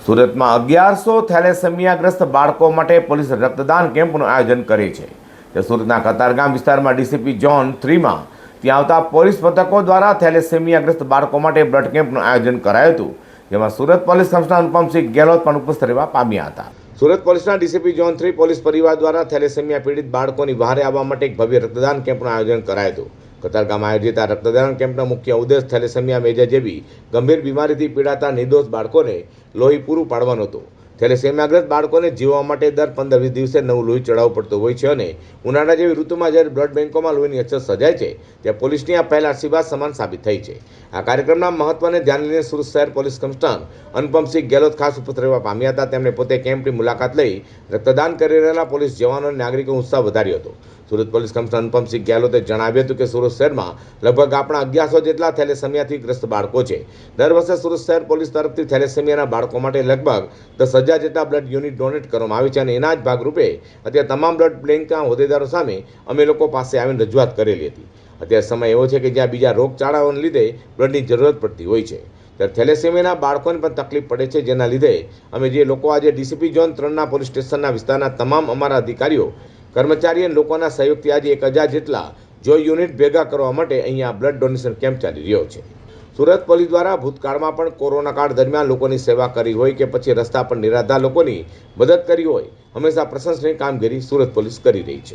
સુરતમાં 1100 થેલેસેમિયાગ્રસ્ત બાળકો માટે પોલીસ રક્તદાન કેમ્પનું આયોજન કરે છે. તે સુરતના કતારગામ વિસ્તારમાં ડીસીપી ઝોન 3માં ત્યાં આવતા પોલીસ પથકો દ્વારા થેલેસેમિયાગ્રસ્ત બાળકો માટે બ્લડ કેમ્પનું આયોજન કરાયું હતું, જેમાં સુરત પોલીસ કમિશનર અનુપમસિંહ ગેહલોત પણ ઉપસ્થિત રહેવા પામ્યા હતા. સુરત પોલીસના ડીસીપી ઝોન 3 પોલીસ પરિવાર દ્વારા થેલેસેમિયા પીડિત બાળકોની વહારે આવવા માટે એક ભવ્ય રક્તદાન કેમ્પનું આયોજન કરાયું હતું. કતારગામમાં આયોજિત આ રક્તદાન કેમ્પનો મુખ્ય ઉદ્દેશ થેલેસેમિયા મેજર જેવી ગંભીર બીમારીથી પીડાતા નિર્દોષ બાળકોને લોહી પૂરું પાડવાનો હતો. થેલેસેમિયાગ્રસ્ત બાળકોને જીવવા માટે દર 15-20 દિવસે નવું લોહી ચડાવવું પડતું હોય છે અને ઉનાળા જેવી ઋતુમાં જ્યારે બ્લડ બેંકોમાં લોહીની અછત સર્જાય છે ત્યાં પોલીસની આ પહેલ આશીર્વાદ સમાન સાબિત થઈ છે. આ કાર્યક્રમના મહત્વને ધ્યાને લઈને સુરત શહેર પોલીસ કમિશનર અનુપમસિંહ ગેહલોત ખાસ ઉપસ્થિત રહેવા પામ્યા હતા. તેમણે પોતે કેમ્પની મુલાકાત લઈ રક્તદાન કરી રહેલા પોલીસ જવાનો અને નાગરિકોનો ઉત્સાહ વધાર્યો હતો. સુરત પોલીસ કમિશનર અનુપમસિંહ ગેહલોતે જણાવ્યું હતું કે સુરત શહેરમાં લગભગ આપણા 1100 જેટલા થેલેસેમિયાથી ગ્રસ્ત બાળકો છે. દર વર્ષે સુરત શહેર પોલીસ તરફથી થેલેસેમિયાના બાળકો માટે લગભગ 10,000 જેટલા બ્લડ યુનિટ ડોનેટ કરવામાં આવે છે અને એના જ ભાગરૂપે અત્યારે તમામ બ્લડ બેંકના હોદ્દેદારો સામે અમે લોકો પાસે આવીને રજૂઆત કરેલી હતી. અત્યારે સમય એવો છે કે જ્યાં બીજા રોગચાળાઓને લીધે બ્લડની જરૂરત પડતી હોય છે, ત્યારે થેલેસેમિયાના બાળકોને પણ તકલીફ પડે છે, જેના લીધે અમે જે લોકો આજે ડીસીપી ઝોન 3ના પોલીસ સ્ટેશનના વિસ્તારના તમામ અમારા અધિકારીઓ કર્મચારી અને લોકોના સહયોગથી આજે 1,000 જેટલા જોઈ યુનિટ ભેગા કરવા માટે અહીંયા બ્લડ ડોનેશન કેમ્પ ચાલી રહ્યો છે. સુરત પોલીસ દ્વારા ભૂતકાળમાં પણ કોરોના કાળ દરમિયાન લોકોની સેવા કરી હોય કે પછી રસ્તા પર નિરાધાર લોકોની મદદ કરી હોય, હંમેશા પ્રશંસનીય કામગીરી સુરત પોલીસ કરી રહી છે.